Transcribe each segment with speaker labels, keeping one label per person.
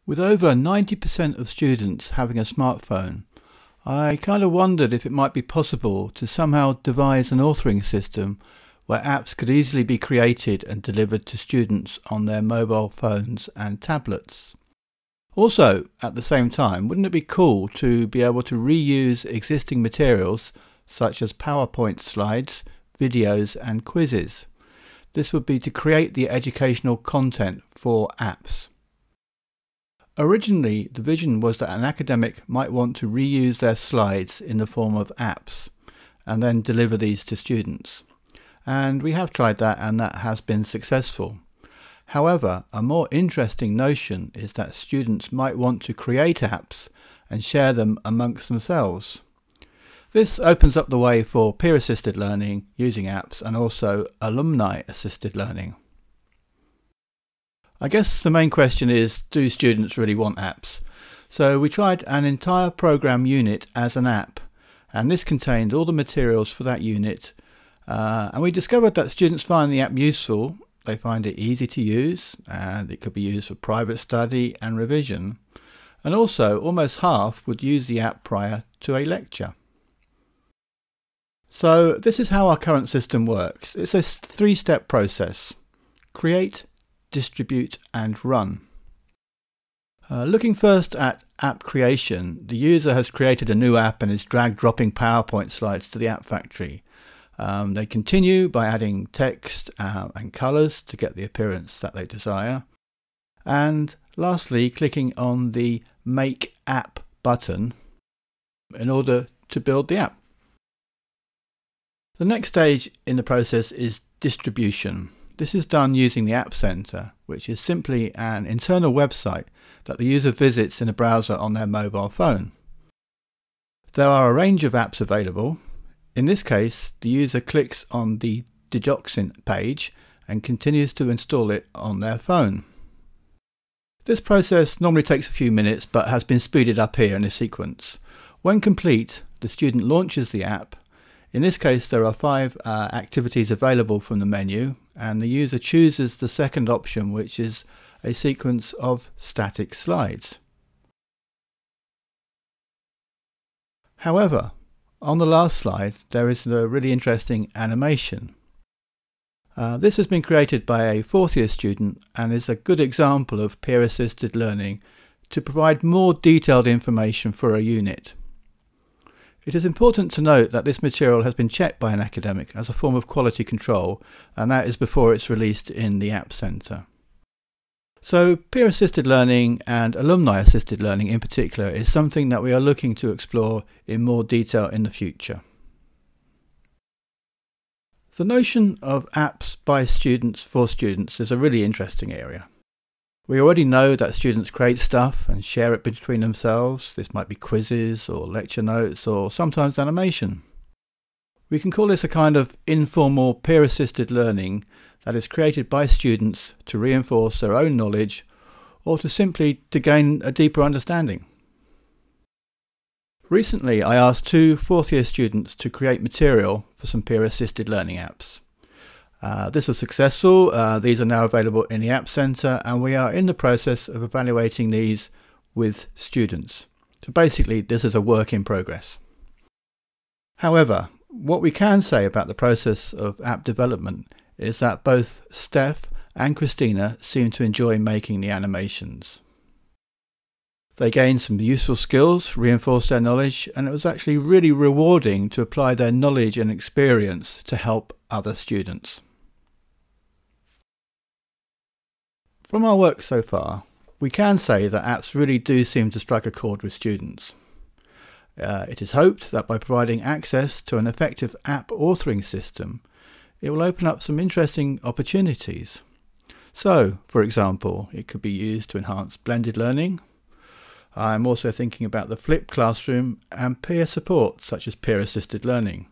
Speaker 1: With over 90% of students having a smartphone, I kind of wondered if it might be possible to somehow devise an authoring system where apps could easily be created and delivered to students on their mobile phones and tablets. Also, at the same time, wouldn't it be cool to be able to reuse existing materials such as PowerPoint slides, videos and quizzes? This would be to create the educational content for apps. Originally, the vision was that an academic might want to reuse their slides in the form of apps and then deliver these to students. And we have tried that, and that has been successful. However, a more interesting notion is that students might want to create apps and share them amongst themselves. This opens up the way for peer-assisted learning using apps and also alumni-assisted learning. I guess the main question is, do students really want apps? So we tried an entire program unit as an app, and this contained all the materials for that unit, and we discovered that students find the app useful. They find it easy to use, and it could be used for private study and revision, and also almost half would use the app prior to a lecture. So this is how our current system works. It's a three-step process: create, distribute and run. Looking first at app creation, the user has created a new app and is drag-dropping PowerPoint slides to the App Factory. They continue by adding text and colours to get the appearance that they desire, and lastly clicking on the Make App button in order to build the app. The next stage in the process is distribution. This is done using the App Center, which is simply an internal website that the user visits in a browser on their mobile phone. There are a range of apps available. In this case, the user clicks on the Digoxin page and continues to install it on their phone. This process normally takes a few minutes but has been speeded up here in this sequence. When complete, the student launches the app. In this case, there are 5 activities available from the menu, and the user chooses the second option, which is a sequence of static slides. However, on the last slide, there is a really interesting animation. This has been created by a fourth-year student and is a good example of peer-assisted learning to provide more detailed information for a unit. It is important to note that this material has been checked by an academic as a form of quality control, and that is before it's released in the App Center. So peer-assisted learning and alumni-assisted learning in particular is something that we are looking to explore in more detail in the future. The notion of apps by students for students is a really interesting area. We already know that students create stuff and share it between themselves. This might be quizzes or lecture notes or sometimes animation. We can call this a kind of informal peer-assisted learning that is created by students to reinforce their own knowledge or to simply to gain a deeper understanding. Recently, I asked 2 fourth-year students to create material for some peer-assisted learning apps. This was successful. These are now available in the App Center, and we are in the process of evaluating these with students. So basically, this is a work in progress. However, what we can say about the process of app development is that both Steph and Christina seem to enjoy making the animations. They gained some useful skills, reinforced their knowledge, and it was actually really rewarding to apply their knowledge and experience to help other students. From our work so far, we can say that apps really do seem to strike a chord with students. It is hoped that by providing access to an effective app authoring system, it will open up some interesting opportunities. So, for example, it could be used to enhance blended learning. I'm also thinking about the flipped classroom and peer support, such as peer-assisted learning.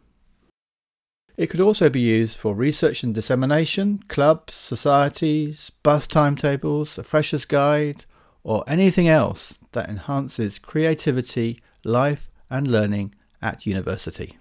Speaker 1: It could also be used for research and dissemination, clubs, societies, bus timetables, a freshers guide, or anything else that enhances creativity, life and learning at university.